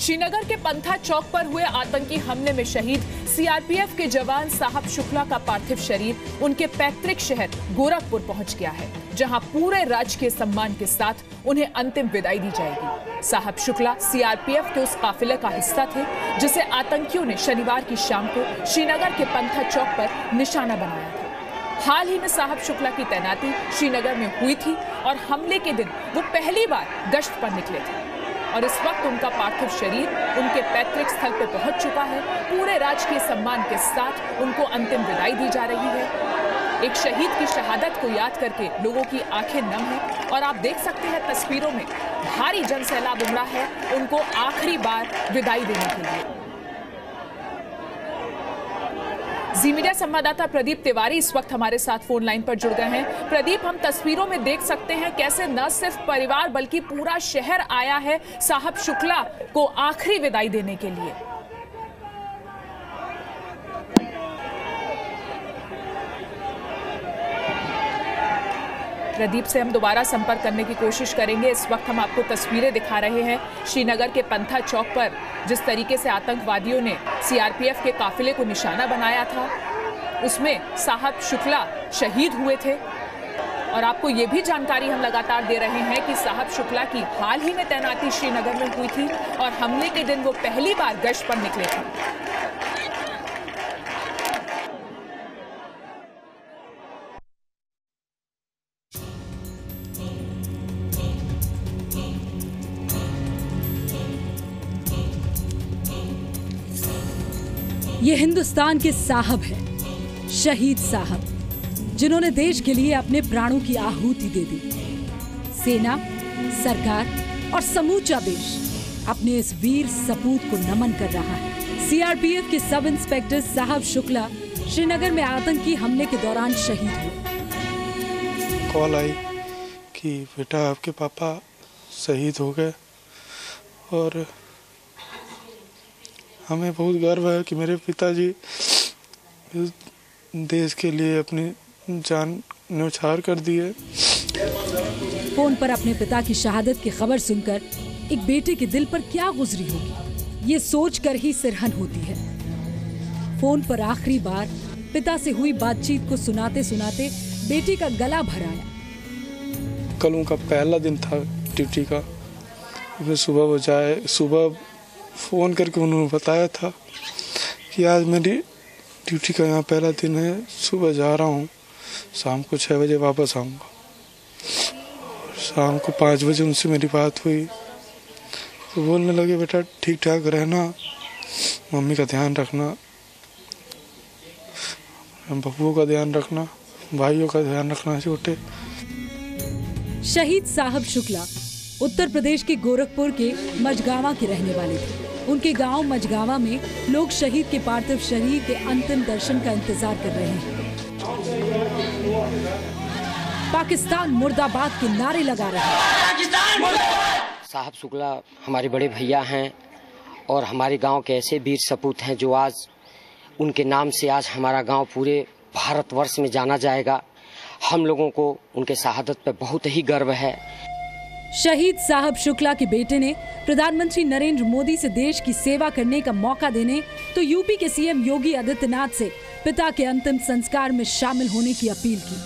श्रीनगर के पंथा चौक पर हुए आतंकी हमले में शहीद सीआरपीएफ के जवान साहब शुक्ला का पार्थिव शरीर उनके पैतृक शहर गोरखपुर पहुंच गया है, जहां पूरे राजकीय सम्मान के साथ उन्हें अंतिम विदाई दी जाएगी। साहब शुक्ला सीआरपीएफ के उस काफिले का हिस्सा थे जिसे आतंकियों ने शनिवार की शाम को श्रीनगर के पंथा चौक पर निशाना बनाया था। हाल ही में साहब शुक्ला की तैनाती श्रीनगर में हुई थी और हमले के दिन वो पहली बार गश्त पर निकले थे और इस वक्त उनका पार्थिव शरीर उनके पैतृक स्थल पर पहुंच चुका है। पूरे राजकीय सम्मान के साथ उनको अंतिम विदाई दी जा रही है। एक शहीद की शहादत को याद करके लोगों की आंखें नम हैं और आप देख सकते हैं तस्वीरों में भारी जनसैलाब उमड़ा है उनको आखिरी बार विदाई देने के लिए। जी मीडिया संवाददाता प्रदीप तिवारी इस वक्त हमारे साथ फोन लाइन पर जुड़ गए हैं। प्रदीप, हम तस्वीरों में देख सकते हैं कैसे न सिर्फ परिवार बल्कि पूरा शहर आया है साहब शुक्ला को आखिरी विदाई देने के लिए। प्रदीप से हम दोबारा संपर्क करने की कोशिश करेंगे। इस वक्त हम आपको तस्वीरें दिखा रहे हैं श्रीनगर के पंथा चौक पर, जिस तरीके से आतंकवादियों ने सीआरपीएफ के काफिले को निशाना बनाया था, उसमें साहब शुक्ला शहीद हुए थे। और आपको ये भी जानकारी हम लगातार दे रहे हैं कि साहब शुक्ला की हाल ही में तैनाती श्रीनगर में हुई थी और हमले के दिन वो पहली बार गश्त पर निकले थे। ये हिंदुस्तान के साहब हैं, शहीद साहब, जिन्होंने देश के लिए अपने प्राणों की आहुति दे दी। सेना, सरकार और समूचा देश अपने इस वीर सपूत को नमन कर रहा है। सीआरपीएफ के सब इंस्पेक्टर साहब शुक्ला श्रीनगर में आतंकी हमले के दौरान शहीद हुए। कॉल आई कि बेटा आपके पापा शहीद हो गए और हमें बहुत गर्व है कि मेरे पिताजी देश के लिए अपनी जान न्यौछावर कर दी है। फोन पर अपने पिता की शहादत की खबर सुनकर एक बेटे के दिल पर क्या गुजरी होगी, ये सोचकर ही सिरहन होती है। फोन पर आखिरी बार पिता से हुई बातचीत को सुनाते सुनाते बेटे का गला भर आया। कल उनका पहला दिन था ड्यूटी का। सुबह फ़ोन करके उन्होंने बताया था कि आज मेरी ड्यूटी का यहाँ पहला दिन है, सुबह जा रहा हूँ, शाम को 6 बजे वापस आऊँगा। शाम को 5 बजे उनसे मेरी बात हुई तो बोलने लगे, बेटा ठीक ठाक रहना, मम्मी का ध्यान रखना, बबुओं का ध्यान रखना, भाइयों का ध्यान रखना छोटे। शहीद साहब शुक्ला उत्तर प्रदेश के गोरखपुर के मझगावा के रहने वाले थे। उनके गांव मझगावा में लोग शहीद के पार्थिव शरीर के अंतिम दर्शन का इंतजार कर रहे हैं। पाकिस्तान मुर्दाबाद के नारे लगा रहे हैं। साहब शुक्ला हमारे बड़े भैया हैं और हमारे गांव के ऐसे वीर सपूत हैं जो आज उनके नाम से आज हमारा गांव पूरे भारतवर्ष में जाना जाएगा। हम लोगों को उनके शहादत पर बहुत ही गर्व है। शहीद साहब शुक्ला के बेटे ने प्रधानमंत्री नरेंद्र मोदी से देश की सेवा करने का मौका देने तो यूपी के सीएम योगी आदित्यनाथ से पिता के अंतिम संस्कार में शामिल होने की अपील की।